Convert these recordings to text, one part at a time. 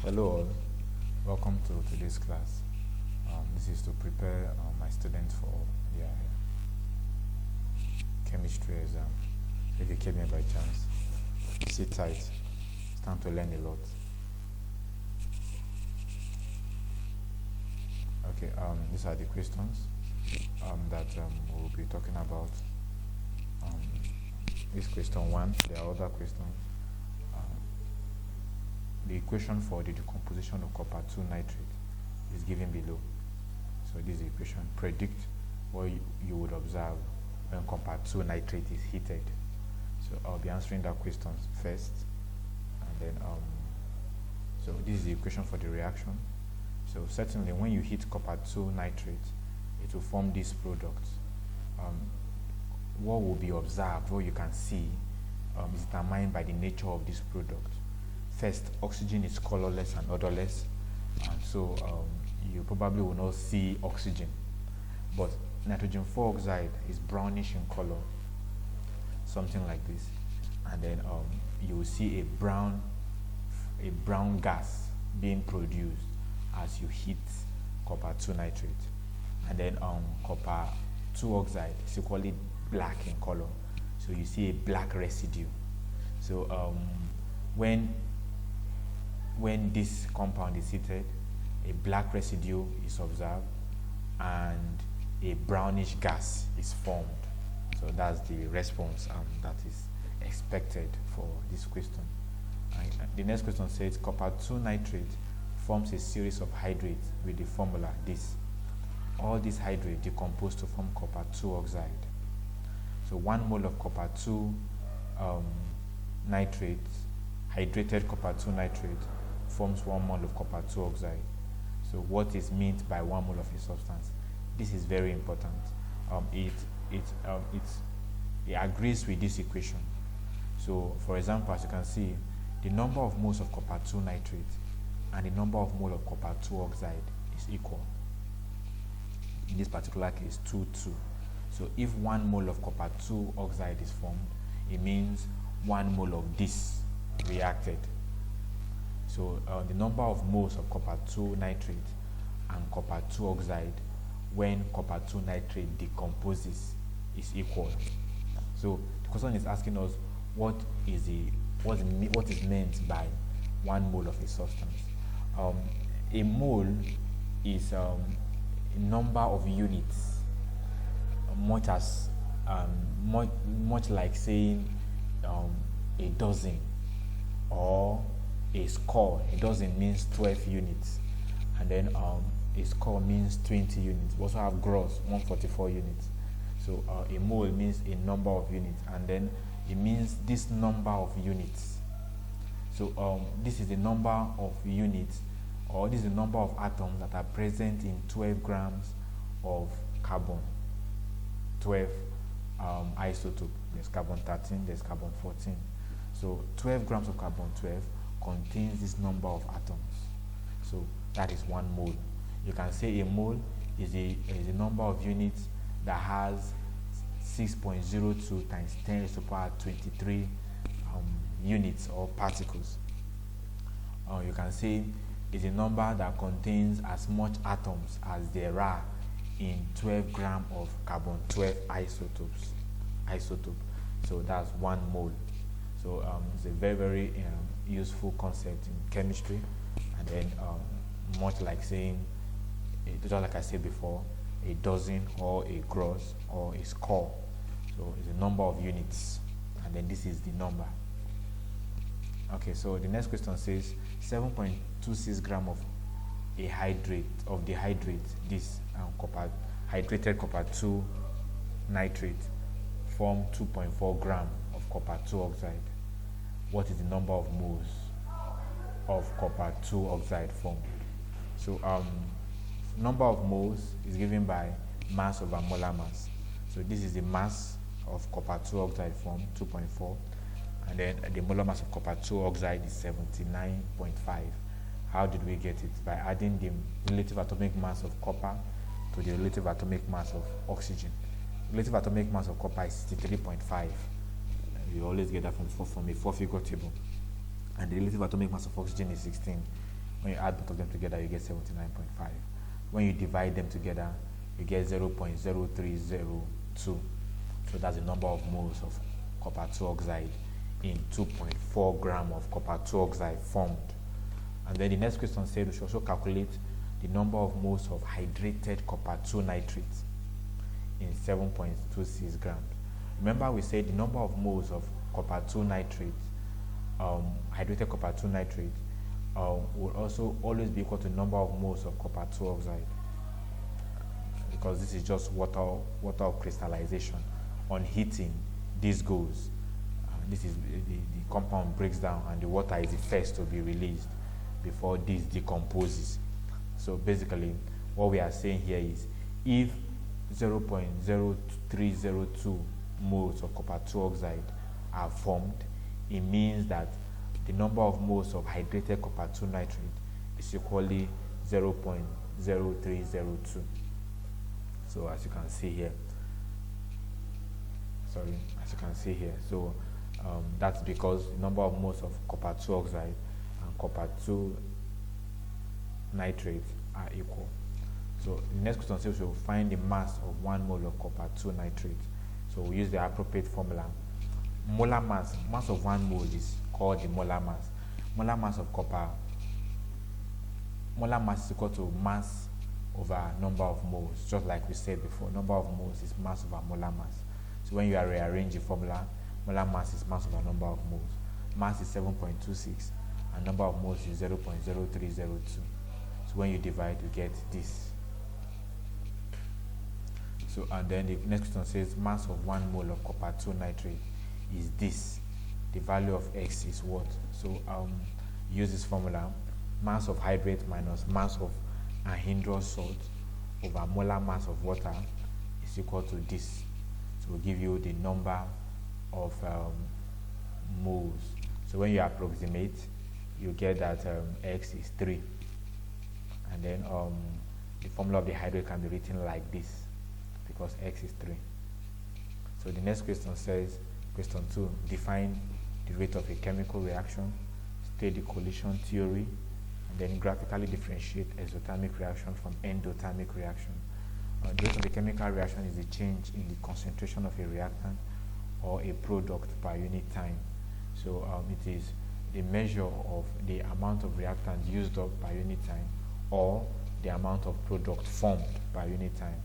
Hello all, welcome to today's class. This is to prepare my students for their chemistry exam. If you came here by chance, sit tight, it's time to learn a lot. Okay, these are the questions that we'll be talking about. This question 1, there are other questions. The equation for the decomposition of copper 2 nitrate is given below. So this is the equation. Predict what you would observe when copper 2 nitrate is heated. So I'll be answering that question first, and then so this is the equation for the reaction. So certainly when you heat copper 2 nitrate, it will form this product. What will be observed, what you can see, is determined by the nature of this product. First, oxygen is colorless and odorless, and so you probably will not see oxygen. But nitrogen 4 oxide is brownish in color, something like this, and then you will see a brown gas being produced as you heat copper 2 nitrate, and then copper 2 oxide is equally black in color, so you see a black residue. So when this compound is heated, a black residue is observed and a brownish gas is formed. So that's the response that is expected for this question. And the next question says copper 2 nitrate forms a series of hydrates with the formula this. All these hydrates decompose to form copper 2 oxide. So 1 mole of copper 2 nitrate, hydrated copper 2 nitrate, forms 1 mole of copper 2 oxide. So what is meant by 1 mole of a substance? This is very important. It agrees with this equation. So for example, as you can see, the number of moles of copper 2 nitrate and the number of mole of copper 2 oxide is equal. In this particular case, 2, 2. So if 1 mole of copper 2 oxide is formed, it means 1 mole of this reacted. So the number of moles of copper 2 nitrate and copper 2 oxide when copper 2 nitrate decomposes is equal. So the question is asking us what is meant by 1 mole of a substance. A mole is a number of units, much like saying a dozen or a score. A dozen means 12 units, and then a score means 20 units. We also have gross, 144 units. So a mole means a number of units, and then it means this number of units. So this is the number of units, or this is the number of atoms that are present in 12 grams of carbon 12 isotope. There's carbon 13, there's carbon 14. So 12 grams of carbon 12 contains this number of atoms. So that is 1 mole. You can say a mole is a number of units that has 6.02 times 10 raised to the power 23 units or particles. You can say it's a number that contains as much atoms as there are in 12 grams of carbon 12 isotope. So that's 1 mole. So it's a very, very useful concept in chemistry, and then much like saying, just like I said before, a dozen or a gross or a score. So it's a number of units, and then this is the number. Okay, so the next question says 7.26 gram of a hydrate of the hydrate, this hydrated copper 2 nitrate, form 2.4 gram of copper 2 oxide. What is the number of moles of copper 2 oxide formed? So number of moles is given by mass over molar mass. So this is the mass of copper 2 oxide formed, 2.4, and then the molar mass of copper 2 oxide is 79.5. How did we get it? By adding the relative atomic mass of copper to the relative atomic mass of oxygen. Relative atomic mass of copper is 63.5. You always get that from a 4-figure table. And the relative atomic mass of oxygen is 16. When you add both of them together, you get 79.5. When you divide them together, you get 0.0302. So that's the number of moles of copper 2 oxide in 2.4 gram of copper 2 oxide formed. And then the next question said we should also calculate the number of moles of hydrated copper 2 nitrate in 7.26 grams. Remember we said the number of moles of copper 2 nitrate, hydrated copper 2 nitrate, will also always be equal to the number of moles of copper 2 oxide, because this is just water of crystallization. On heating, this goes. This is the compound breaks down, and the water is the first to be released before this decomposes. So basically, what we are saying here is if 0.0302 moles of copper 2 oxide are formed, it means that the number of moles of hydrated copper 2 nitrate is equally 0.0302. So as you can see here, so that's because the number of moles of copper 2 oxide and copper 2 nitrate are equal. So the next question says we'll find the mass of 1 mole of copper 2 nitrate. So we use the appropriate formula. Molar mass of 1 mole is called the molar mass. Molar mass of copper, molar mass is equal to mass over number of moles, just like we said before. Number of moles is mass over molar mass. So when you are rearranging formula, molar mass is mass over number of moles. Mass is 7.26 and number of moles is 0.0302. So when you divide, you get this. So and then the next question says mass of 1 mole of copper 2 nitrate is this. The value of X is what? So use this formula: mass of hydrate minus mass of anhydrous salt over molar mass of water is equal to this. So we'll give you the number of moles. So when you approximate, you get that X is 3. And then the formula of the hydrate can be written like this because X is 3. So the next question says, question 2, define the rate of a chemical reaction, state the collision theory, and then graphically differentiate exothermic reaction from endothermic reaction. The rate of a chemical reaction is the change in the concentration of a reactant or a product per unit time. So it is the measure of the amount of reactant used up per unit time or the amount of product formed per unit time.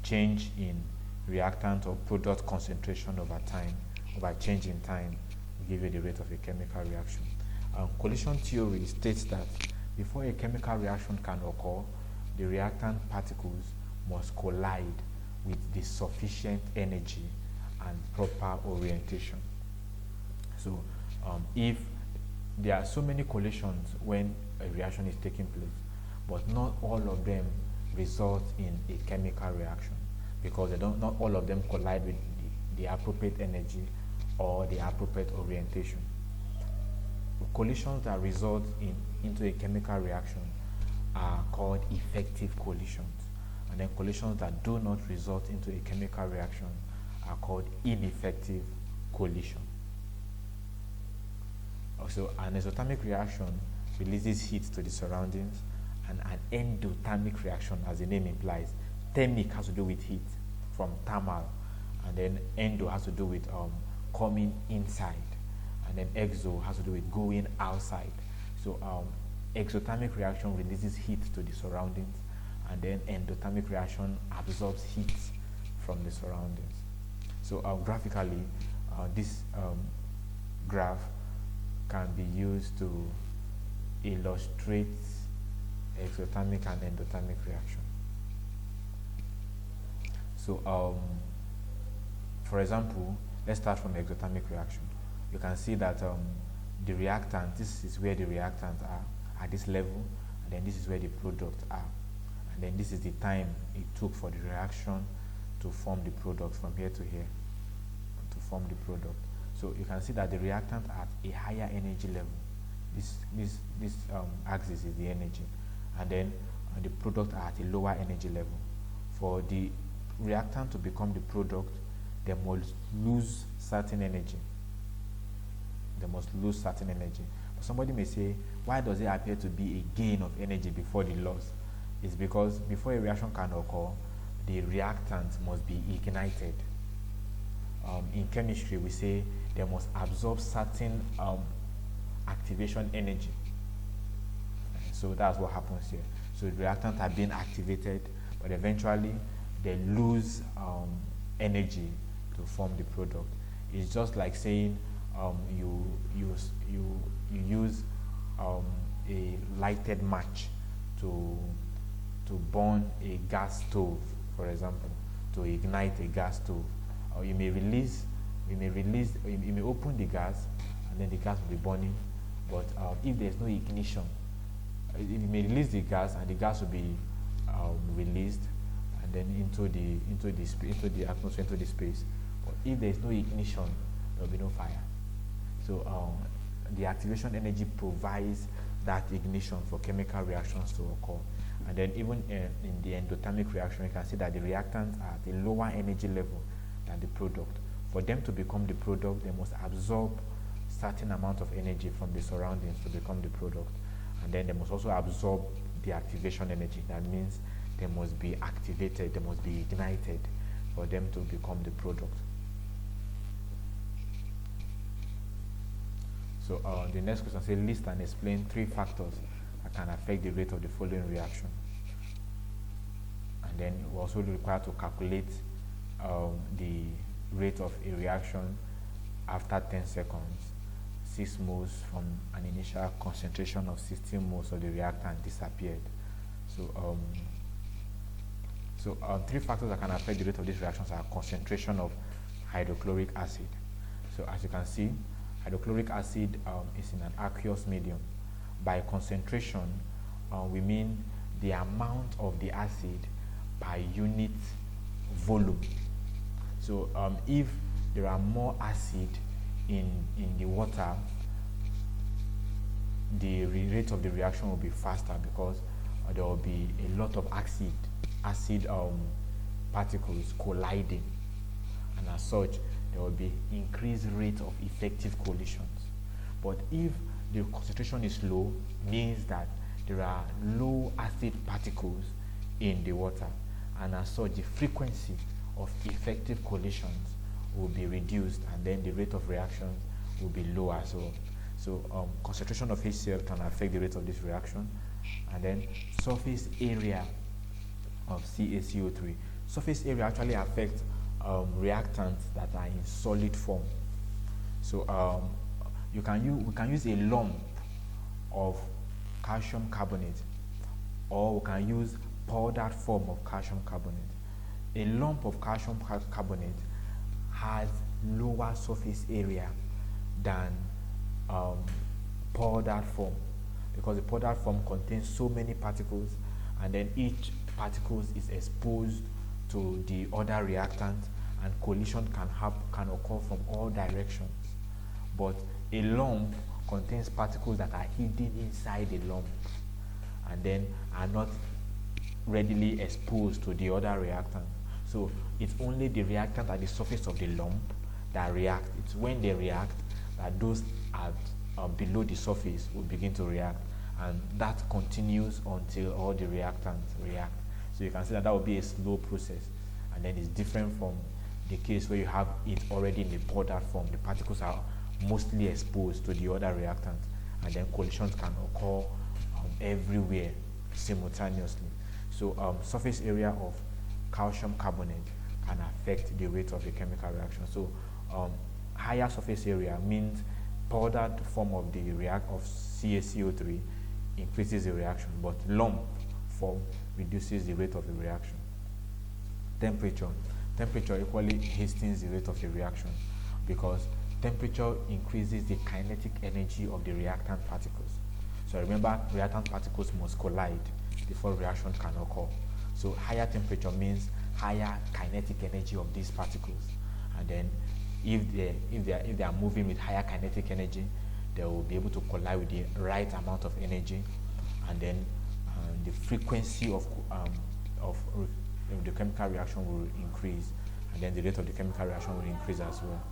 Change in reactant or product concentration over time, over change in time, will give you the rate of a chemical reaction. Collision theory states that before a chemical reaction can occur, the reactant particles must collide with the sufficient energy and proper orientation. So if there are so many collisions when a reaction is taking place, but not all of them result in a chemical reaction because not all of them collide with the appropriate energy or the appropriate orientation. Collisions that result into a chemical reaction are called effective collisions, and then collisions that do not result into a chemical reaction are called ineffective collision. Also, an exothermic reaction releases heat to the surroundings, and an endothermic reaction, as the name implies, thermic has to do with heat from thermal, and then endo has to do with coming inside, and then exo has to do with going outside. So exothermic reaction releases heat to the surroundings, and then endothermic reaction absorbs heat from the surroundings. So graphically, this graph can be used to illustrate exothermic and endothermic reaction. So for example, let's start from exothermic reaction. You can see that the reactant, this is where the reactants are at this level, and then this is where the products are, and then this is the time it took for the reaction to form the product from here to here, to form the product. So you can see that the reactant at a higher energy level, this axis is the energy, and then the product are at a lower energy level. For the reactant to become the product, they must lose certain energy. But somebody may say, why does it appear to be a gain of energy before the loss? It's because before a reaction can occur, the reactant must be ignited. In chemistry, we say they must absorb certain activation energy. So that's what happens here. So the reactants are being activated, but eventually they lose energy to form the product. It's just like saying you use a lighted match to burn a gas stove, for example, to ignite a gas stove. Or you may open the gas, and then the gas will be burning. But if there's no ignition, you may release the gas, and the gas will be released, and then into the atmosphere, into the space. But if there is no ignition, there will be no fire. So the activation energy provides that ignition for chemical reactions to occur. And then even in the endothermic reaction, you can see that the reactants are at a lower energy level than the product. For them to become the product, they must absorb certain amount of energy from the surroundings to become the product. And then they must also absorb the activation energy. That means they must be activated, they must be ignited for them to become the product. So the next question says, list and explain 3 factors that can affect the rate of the following reaction. And then we're also required to calculate the rate of a reaction after 10 seconds. 6 moles from an initial concentration of 16 moles of the reactant disappeared. So 3 factors that can affect the rate of these reactions are concentration of hydrochloric acid. So as you can see, hydrochloric acid is in an aqueous medium. By concentration, we mean the amount of the acid per unit volume. So if there are more acid in the water, the rate of the reaction will be faster, because there will be a lot of acid particles colliding, and as such there will be increased rate of effective collisions. But if the concentration is low, means that there are low acid particles in the water, and as such the frequency of effective collisions will be reduced, and then the rate of reaction will be lower. So concentration of HCl can affect the rate of this reaction. And then surface area of CaCO3. Surface area actually affects reactants that are in solid form. So we can use a lump of calcium carbonate, or we can use powdered form of calcium carbonate. A lump of calcium carbonate has lower surface area than powdered form, because the powdered form contains so many particles, and then each particle is exposed to the other reactant, and collision can occur from all directions. But a lump contains particles that are hidden inside the lump, and then are not readily exposed to the other reactant. So it's only the reactant at the surface of the lump that react. It's when they react that those at below the surface will begin to react, and that continues until all the reactants react. So you can see that will be a slow process, and then it's different from the case where you have it already in the powder form. The particles are mostly exposed to the other reactant, and then collisions can occur everywhere simultaneously. So surface area of calcium carbonate can affect the rate of the chemical reaction. So higher surface area means powdered form of the of CaCO3 increases the reaction, but lump form reduces the rate of the reaction. Temperature equally hastens the rate of the reaction, because temperature increases the kinetic energy of the reactant particles. So remember, reactant particles must collide before reaction can occur. So higher temperature means higher kinetic energy of these particles, and then if they are moving with higher kinetic energy, they will be able to collide with the right amount of energy, and then the frequency of the chemical reaction will increase, and then the rate of the chemical reaction will increase as well.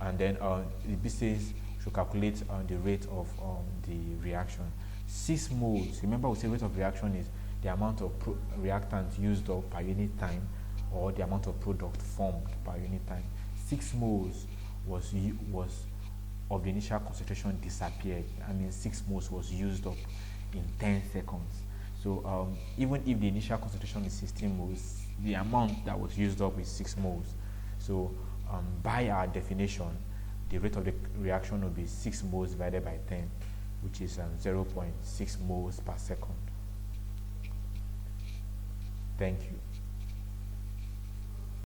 And then this says should calculate the rate of the reaction. 6 moles, remember we say rate of reaction is the amount of reactant used up per unit time, or the amount of product formed per unit time. 6 moles was of the initial concentration disappeared. I mean 6 moles was used up in 10 seconds. So even if the initial concentration is 16 moles, the amount that was used up is 6 moles. So by our definition, the rate of the reaction will be 6 moles divided by 10, which is 0.6 moles per second. Thank you.